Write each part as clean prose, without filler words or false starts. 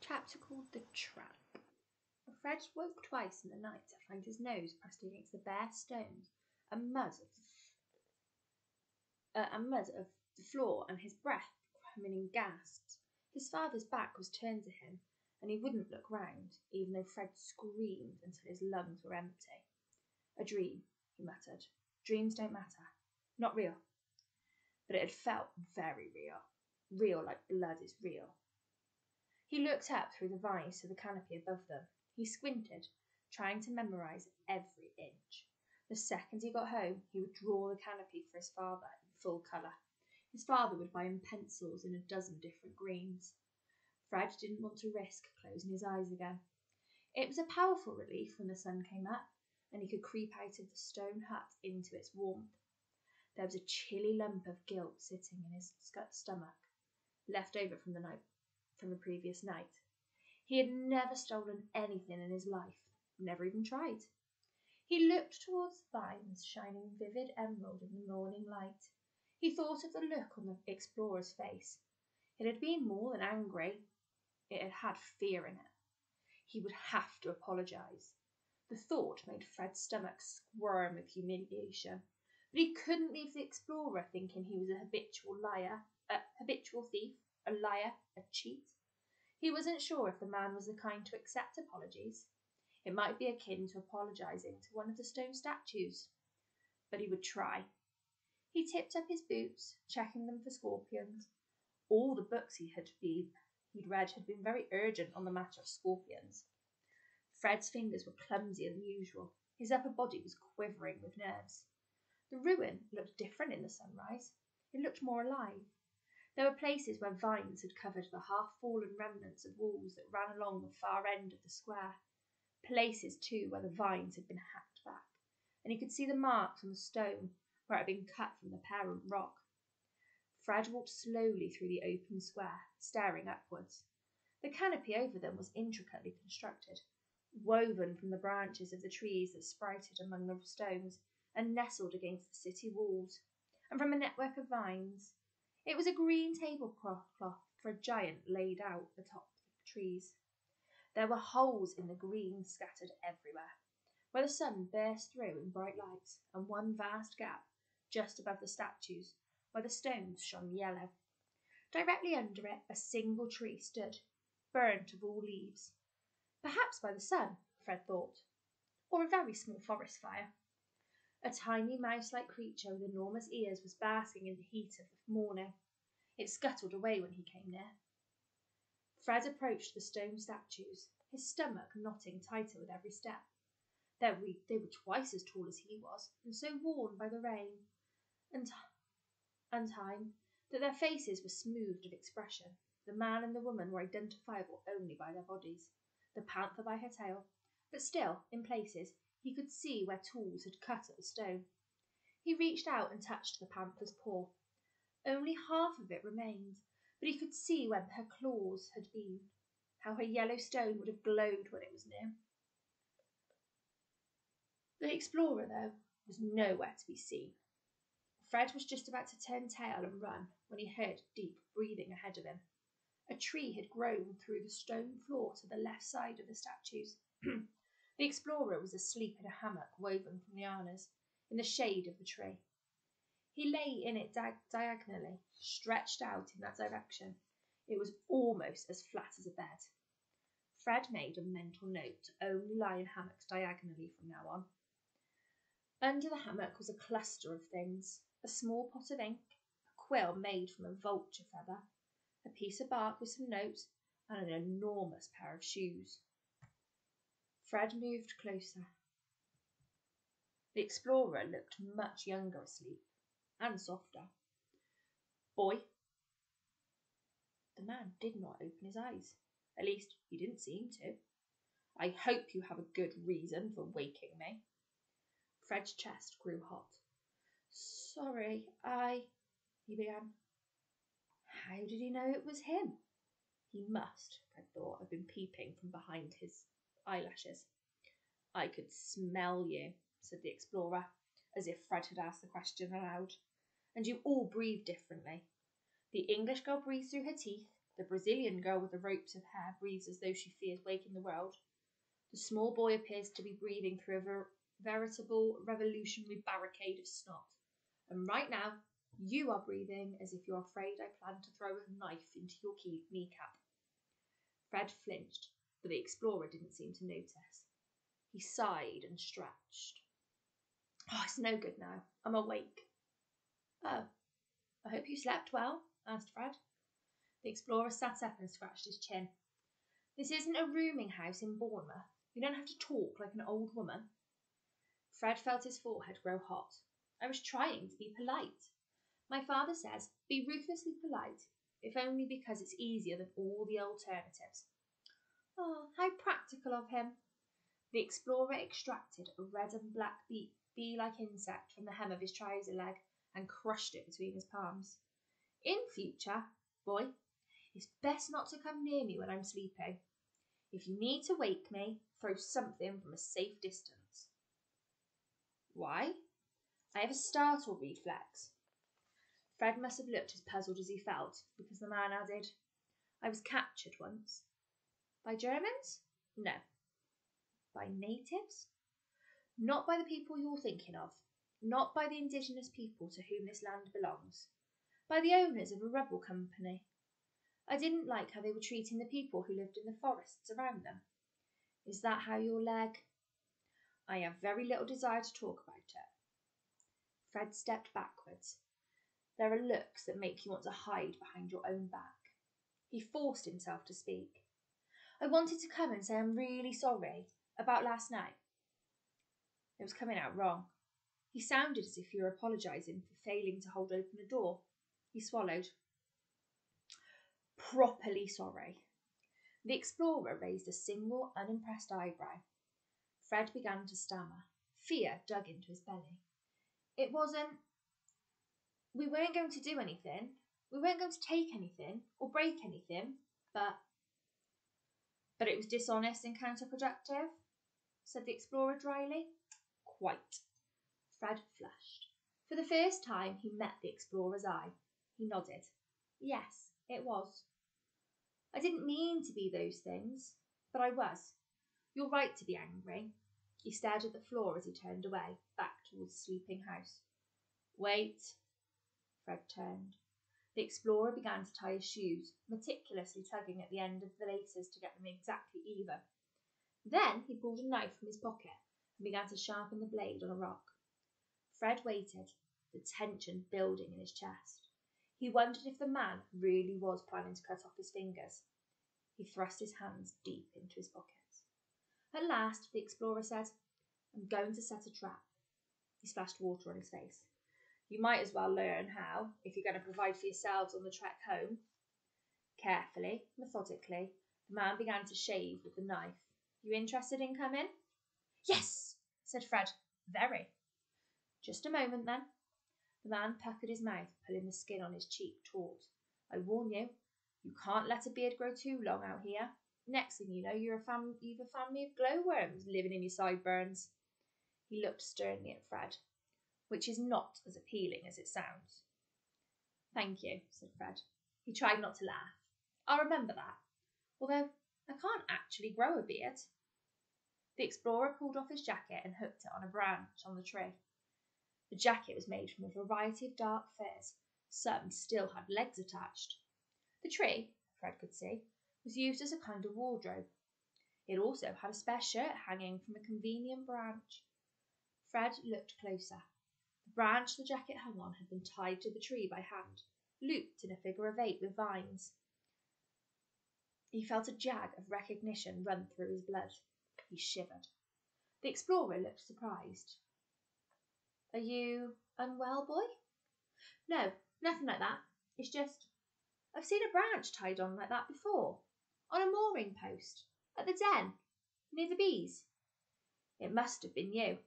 Chapter called The Trap. Fred woke twice in the night to find his nose pressed against the bare stones and mud of the floor, and his breath coming in gasps. His father's back was turned to him, and he wouldn't look round, even though Fred screamed until his lungs were empty. A dream, he muttered. Dreams don't matter. Not real. But it had felt very real. Real like blood is real. He looked up through the vines to the canopy above them. He squinted, trying to memorize every inch. The second he got home, he would draw the canopy for his father in full colour. His father would buy him pencils in a dozen different greens. Fred didn't want to risk closing his eyes again. It was a powerful relief when the sun came up and he could creep out of the stone hut into its warmth. There was a chilly lump of guilt sitting in his stomach, left over from the previous night. He had never stolen anything in his life, never even tried. He looked towards the vines shining vivid emerald in the morning light. He thought of the look on the explorer's face. It had been more than angry. It had had fear in it. He would have to apologise. The thought made Fred's stomach squirm with humiliation. But he couldn't leave the explorer thinking he was a habitual thief, a liar, a cheat. He wasn't sure if the man was the kind to accept apologies. It might be akin to apologising to one of the stone statues. But he would try. He tipped up his boots, checking them for scorpions. All the books he'd read had been very urgent on the matter of scorpions. Fred's fingers were clumsier than usual. His upper body was quivering with nerves. The ruin looked different in the sunrise. It looked more alive. There were places where vines had covered the half-fallen remnants of walls that ran along the far end of the square. Places, too, where the vines had been hacked back, and he could see the marks on the stone where it had been cut from the parent rock. Fred walked slowly through the open square, staring upwards. The canopy over them was intricately constructed, woven from the branches of the trees that sprouted among the stones and nestled against the city walls, and from a network of vines. It was a green tablecloth for a giant laid out atop the trees. There were holes in the green scattered everywhere, where the sun burst through in bright lights, and one vast gap just above the statues, where the stones shone yellow. Directly under it, a single tree stood, burnt of all leaves. Perhaps by the sun, Fred thought, or a very small forest fire. A tiny mouse-like creature with enormous ears was basking in the heat of the morning. It scuttled away when he came near. Fred approached the stone statues, his stomach knotting tighter with every step. They were twice as tall as he was, and so worn by the rain and time that their faces were smoothed of expression. The man and the woman were identifiable only by their bodies, the panther by her tail, but still, in places, he could see where tools had cut at the stone. He reached out and touched the panther's paw. Only half of it remained, but he could see where her claws had been, how her yellow stone would have glowed when it was near. The explorer, though, was nowhere to be seen. Fred was just about to turn tail and run when he heard deep breathing ahead of him. A tree had grown through the stone floor to the left side of the statues. The explorer was asleep in a hammock woven from lianas, in the shade of the tree. He lay in it diagonally, stretched out in that direction. It was almost as flat as a bed. Fred made a mental note to only lie in hammocks diagonally from now on. Under the hammock was a cluster of things: a small pot of ink, a quill made from a vulture feather, a piece of bark with some notes, and an enormous pair of shoes. Fred moved closer. The explorer looked much younger asleep, and softer. "Boy." The man did not open his eyes. At least, he didn't seem to. "I hope you have a good reason for waking me." Fred's chest grew hot. "Sorry, he began. How did he know it was him? He must, Fred thought, have been peeping from behind his eyelashes. "I could smell you," said the explorer, as if Fred had asked the question aloud. "And you all breathe differently. The English girl breathes through her teeth, The Brazilian girl with the ropes of hair breathes as though she fears waking the world. The small boy appears to be breathing through a veritable revolutionary barricade of snot. And right now, you are breathing as if you're afraid I plan to throw a knife into your kneecap. Fred flinched, but the explorer didn't seem to notice. He sighed and stretched. Oh, it's no good now. I'm awake. Oh, I hope you slept well, asked Fred. The explorer sat up and scratched his chin. This isn't a rooming house in Bournemouth. You don't have to talk like an old woman. Fred felt his forehead grow hot. I was trying to be polite. My father says, be ruthlessly polite, if only because it's easier than all the alternatives. Oh, how practical of him. The explorer extracted a red and black bee-like insect from the hem of his trouser leg and crushed it between his palms. In future, boy, it's best not to come near me when I'm sleeping. If you need to wake me, throw something from a safe distance. Why? I have a startle reflex. Fred must have looked as puzzled as he felt, because the man added, I was captured once. By Germans? No. By natives? Not by the people you're thinking of. Not by the indigenous people to whom this land belongs. By the owners of a rebel company. I didn't like how they were treating the people who lived in the forests around them. Is that how your leg? I have very little desire to talk about it. Fred stepped backwards. There are looks that make you want to hide behind your own back. He forced himself to speak. I wanted to come and say I'm really sorry about last night. It was coming out wrong. He sounded as if you were apologising for failing to hold open a door. He swallowed. Properly sorry. The explorer raised a single, unimpressed eyebrow. Fred began to stammer. Fear dug into his belly. It wasn't... We weren't going to do anything. We weren't going to take anything or break anything, but... But it was dishonest and counterproductive, said the explorer dryly. Quite. Fred flushed. For the first time, he met the explorer's eye. He nodded. Yes, it was. I didn't mean to be those things, but I was. You're right to be angry. He stared at the floor as he turned away, back towards the sleeping house. Wait. Fred turned. The explorer began to tie his shoes, meticulously tugging at the end of the laces to get them exactly even. Then he pulled a knife from his pocket and began to sharpen the blade on a rock. Fred waited, the tension building in his chest. He wondered if the man really was planning to cut off his fingers. He thrust his hands deep into his pockets. At last, the explorer said, I'm going to set a trap. He splashed water on his face. You might as well learn how, if you're going to provide for yourselves on the trek home. Carefully, methodically, the man began to shave with the knife. You interested in coming? Yes, said Fred. Very. Just a moment, then. The man puckered his mouth, pulling the skin on his cheek taut. I warn you, you can't let a beard grow too long out here. Next thing you know, you've a family of glowworms living in your sideburns. He looked sternly at Fred, which is not as appealing as it sounds. Thank you, said Fred. He tried not to laugh. I'll remember that, although I can't actually grow a beard. The explorer pulled off his jacket and hooked it on a branch on the tree. The jacket was made from a variety of dark furs. Some still had legs attached. The tree, Fred could see, was used as a kind of wardrobe. It also had a spare shirt hanging from a convenient branch. Fred looked closer. The branch the jacket hung on had been tied to the tree by hand, looped in a figure of 8 with vines. He felt a jag of recognition run through his blood. He shivered. The explorer looked surprised. Are you unwell, boy? No, nothing like that. It's just, I've seen a branch tied on like that before, on a mooring post, at the den, near the bees. It must have been you.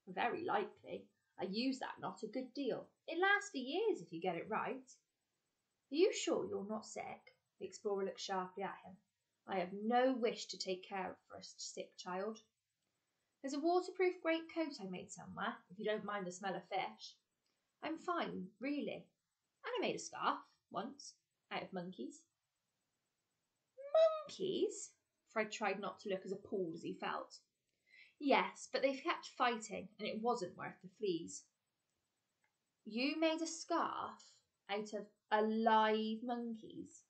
Very likely. I use that knot a good deal. It lasts for years if you get it right. Are you sure you're not sick? The explorer looked sharply at him. I have no wish to take care of a sick child. There's a waterproof greatcoat I made somewhere, if you don't mind the smell of fish. I'm fine, really. And I made a scarf, once, out of monkeys. Monkeys? Fred tried not to look as appalled as he felt. Yes, but they've kept fighting, and it wasn't worth the fleas. You made a scarf out of alive monkeys?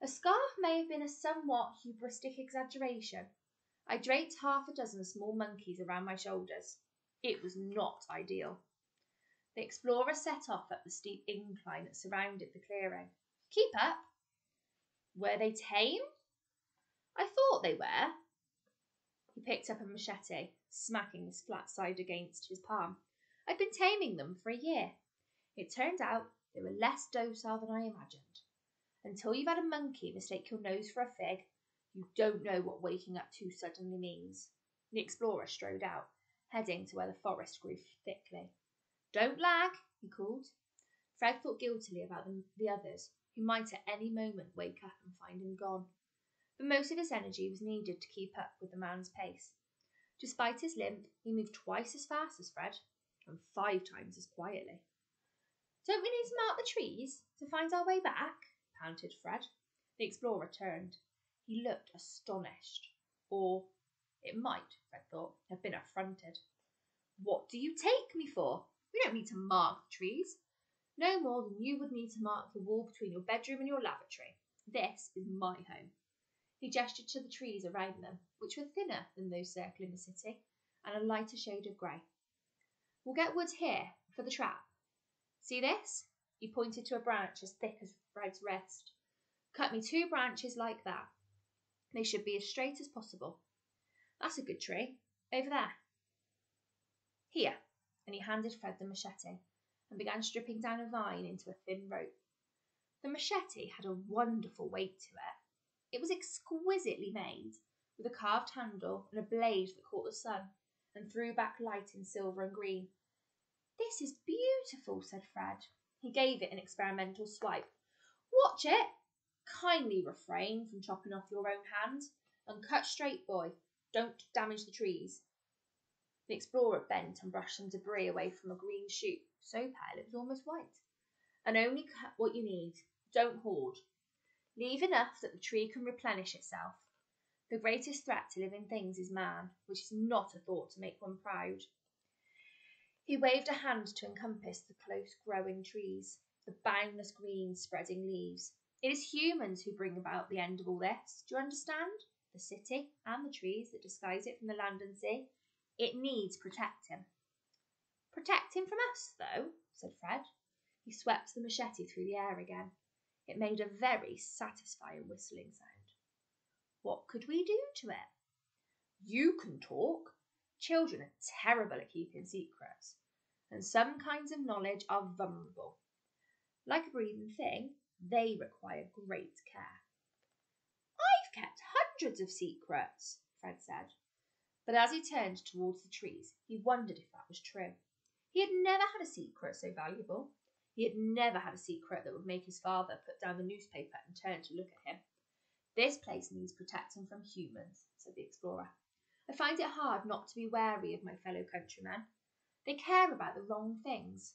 A scarf may have been a somewhat hubristic exaggeration. I draped 6 small monkeys around my shoulders. It was not ideal. The explorer set off up the steep incline that surrounded the clearing. Keep up. Were they tame? I thought they were. He picked up a machete, smacking his flat side against his palm. I've been taming them for a year. It turned out they were less docile than I imagined. Until you've had a monkey mistake your nose for a fig, you don't know what waking up too suddenly means. The explorer strode out, heading to where the forest grew thickly. Don't lag, he called. Fred thought guiltily about the others, who might at any moment wake up and find him gone. But most of his energy was needed to keep up with the man's pace. Despite his limp, he moved twice as fast as Fred, and 5 times as quietly. Don't we need to mark the trees to find our way back? Panted Fred. The explorer turned. He looked astonished, or it might, Fred thought, have been affronted. What do you take me for? We don't need to mark the trees. No more than you would need to mark the wall between your bedroom and your lavatory. This is my home. He gestured to the trees around them, which were thinner than those circling the city, and a lighter shade of grey. We'll get wood here for the trap. See this? He pointed to a branch as thick as Fred's wrist. Cut me 2 branches like that. They should be as straight as possible. That's a good tree. Over there. Here. And he handed Fred the machete and began stripping down a vine into a thin rope. The machete had a wonderful weight to it. It was exquisitely made, with a carved handle and a blade that caught the sun and threw back light in silver and green. This is beautiful, said Fred. He gave it an experimental swipe. Watch it. Kindly refrain from chopping off your own hand, and cut straight, boy. Don't damage the trees. The explorer bent and brushed some debris away from a green shoot, so pale it was almost white. And only cut what you need. Don't hoard. Leave enough that the tree can replenish itself. The greatest threat to living things is man, which is not a thought to make one proud. He waved a hand to encompass the close-growing trees, the boundless green spreading leaves. It is humans who bring about the end of all this. Do you understand? The city and the trees that disguise it from the land and sea. It needs protecting. Protecting from us, though, said Fred. He swept the machete through the air again. It made a very satisfying whistling sound. What could we do to it? You can talk. Children are terrible at keeping secrets, and some kinds of knowledge are vulnerable. Like a breathing thing, they require great care. I've kept hundreds of secrets, Fred said. But as he turned towards the trees, he wondered if that was true. He had never had a secret so valuable. He had never had a secret that would make his father put down the newspaper and turn to look at him. This place needs protecting from humans, said the explorer. I find it hard not to be wary of my fellow countrymen. They care about the wrong things.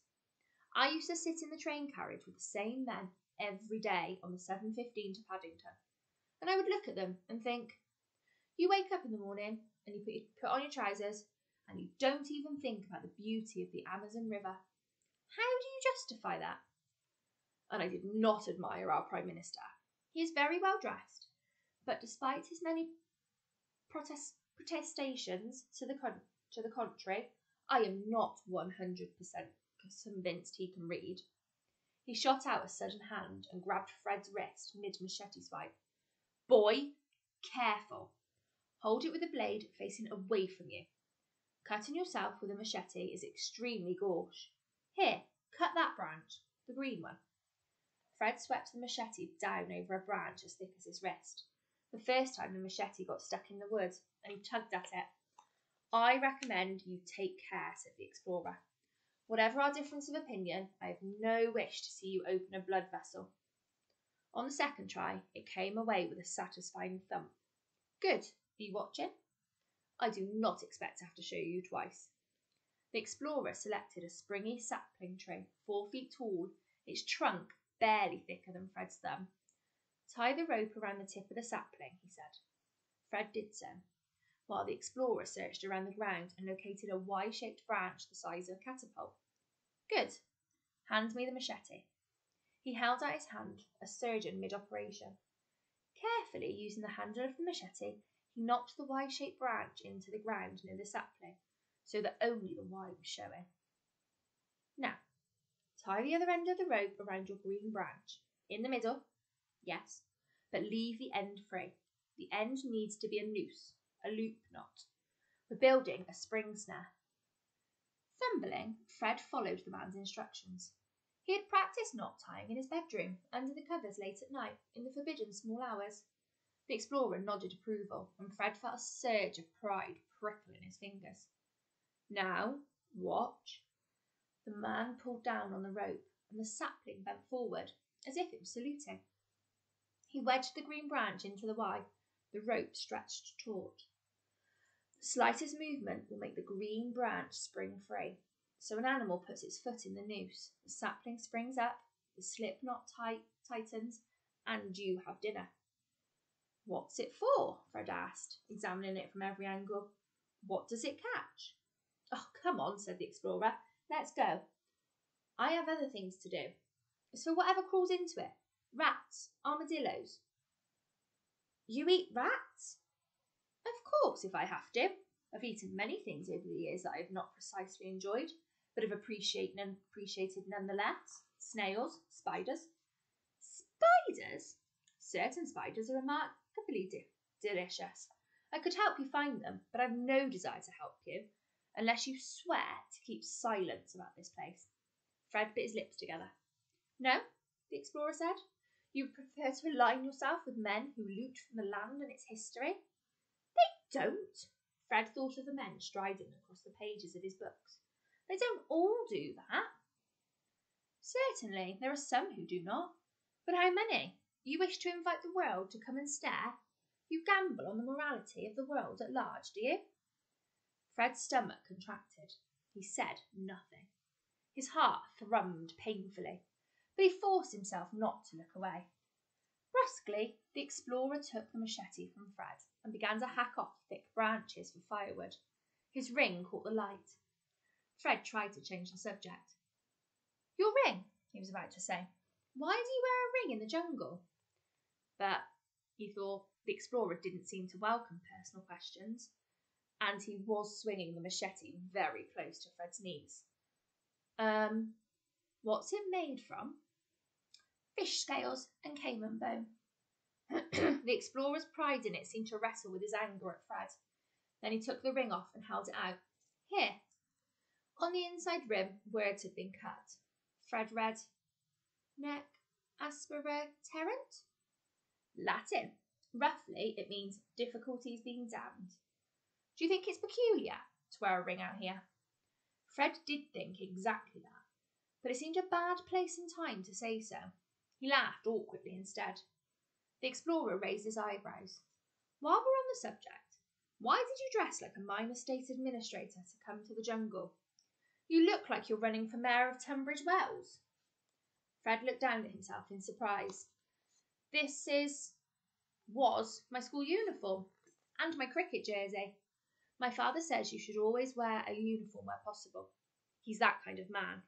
I used to sit in the train carriage with the same men every day on the 7:15 to Paddington, and I would look at them and think, you wake up in the morning and you put on your trousers and you don't even think about the beauty of the Amazon River. How do you justify that? And I did not admire our Prime Minister. He is very well dressed, but despite his many protestations to the contrary, I am not 100% convinced he can read. He shot out a sudden hand and grabbed Fred's wrist mid-machete swipe. Boy, careful. Hold it with the blade facing away from you. Cutting yourself with a machete is extremely gauche. Here, cut that branch, the green one. Fred swept the machete down over a branch as thick as his wrist. The first time the machete got stuck in the wood, and he tugged at it. I recommend you take care, said the explorer. Whatever our difference of opinion, I have no wish to see you open a blood vessel. On the second try, it came away with a satisfying thump. Good. Are you watching? I do not expect to have to show you twice. The explorer selected a springy sapling tree, 4 feet tall, its trunk barely thicker than Fred's thumb. "Tie the rope around the tip of the sapling," he said. Fred did so, while the explorer searched around the ground and located a Y-shaped branch the size of a catapult. "Good. Hand me the machete." He held out his hand, a surgeon mid-operation. Carefully using the handle of the machete, he knocked the Y-shaped branch into the ground near the sapling, so that only the Y was showing. "Now, tie the other end of the rope around your green branch. In the middle, yes, but leave the end free. The end needs to be a noose, a loop knot. We're building a spring snare." Fumbling, Fred followed the man's instructions. He had practiced knot tying in his bedroom, under the covers late at night, in the forbidden small hours. The explorer nodded approval, and Fred felt a surge of pride prickle in his fingers. "Now, watch." The man pulled down on the rope, and the sapling bent forward, as if it was saluting. He wedged the green branch into the Y, the rope stretched taut. The slightest movement will make the green branch spring free. So an animal puts its foot in the noose, the sapling springs up, the slip knot tightens, and you have dinner. "What's it for?" Fred asked, examining it from every angle. "What does it catch?" "Oh, come on," said the explorer. "Let's go. I have other things to do. It's for whatever crawls into it. Rats, armadillos." "You eat rats?" "Of course, if I have to. I've eaten many things over the years that I have not precisely enjoyed, but have appreciated nonetheless. Snails, spiders." "Spiders?" "Certain spiders are remarkably delicious. I could help you find them, but I've no desire to help you, unless you swear to keep silence about this place." Fred bit his lips together. "No?" the explorer said. "You prefer to align yourself with men who loot from the land and its history?" "They don't." Fred thought of the men striding across the pages of his books. "They don't all do that." "Certainly, there are some who do not. But how many? You wish to invite the world to come and stare? You gamble on the morality of the world at large, do you?" Fred's stomach contracted. He said nothing. His heart thrummed painfully, but he forced himself not to look away. Brusquely, the explorer took the machete from Fred and began to hack off thick branches for firewood. His ring caught the light. Fred tried to change the subject. "Your ring," he was about to say. "Why do you wear a ring in the jungle?" But, he thought, the explorer didn't seem to welcome personal questions, and he was swinging the machete very close to Fred's knees. What's it made from?" "Fish scales and caiman bone." The explorer's pride in it seemed to wrestle with his anger at Fred. Then he took the ring off and held it out. "Here." On the inside rim, words had been cut. Fred read, "Nec aspera terrent." Latin. Roughly, it means difficulties being damned. "Do you think it's peculiar to wear a ring out here?" Fred did think exactly that, but it seemed a bad place and time to say so. He laughed awkwardly instead. The explorer raised his eyebrows. "While we're on the subject, why did you dress like a minor state administrator to come to the jungle? You look like you're running for mayor of Tunbridge Wells." Fred looked down at himself in surprise. "This was my school uniform and my cricket jersey. My father says you should always wear a uniform where possible. He's that kind of man.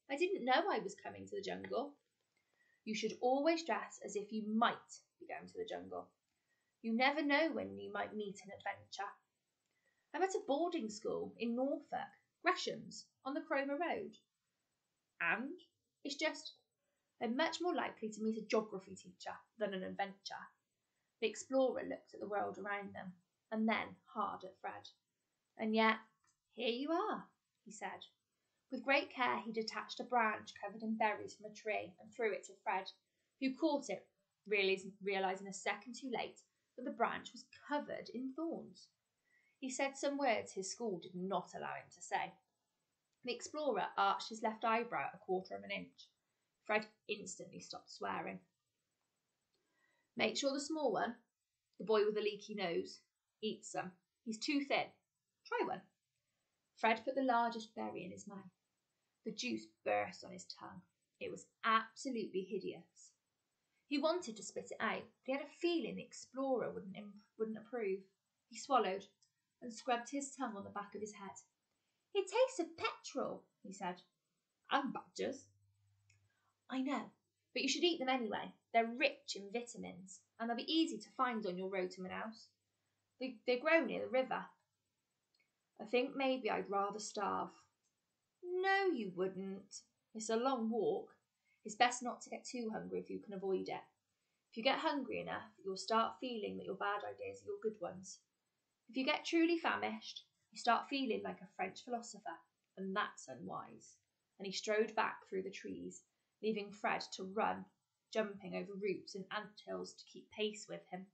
I didn't know I was coming to the jungle." "You should always dress as if you might be going to the jungle. You never know when you might meet an adventure. I'm at a boarding school in Norfolk, Gresham's, on the Cromer Road. And it's just, I'm much more likely to meet a geography teacher than an adventure." The explorer looked at the world around them, and then hard at Fred. "And yet, here you are," he said. With great care, he detached a branch covered in berries from a tree and threw it to Fred, who caught it, realising a second too late that the branch was covered in thorns. He said some words his school did not allow him to say. The explorer arched his left eyebrow a quarter of an inch. Fred instantly stopped swearing. "Make sure the small one, the boy with the leaky nose, eats some. He's too thin. Try one." Fred put the largest berry in his mouth. The juice burst on his tongue. It was absolutely hideous. He wanted to spit it out, but he had a feeling the explorer wouldn't approve. He swallowed and scrubbed his tongue on the back of his head. "It tastes of petrol," he said. "And badgers." "I know, but you should eat them anyway. They're rich in vitamins, and they'll be easy to find on your road to Manaus. They grow near the river." "I think maybe I'd rather starve." "No, you wouldn't. It's a long walk. It's best not to get too hungry if you can avoid it. If you get hungry enough, you'll start feeling that your bad ideas are your good ones. If you get truly famished, you start feeling like a French philosopher, and that's unwise." And he strode back through the trees, leaving Fred to run, jumping over roots and ant hills to keep pace with him.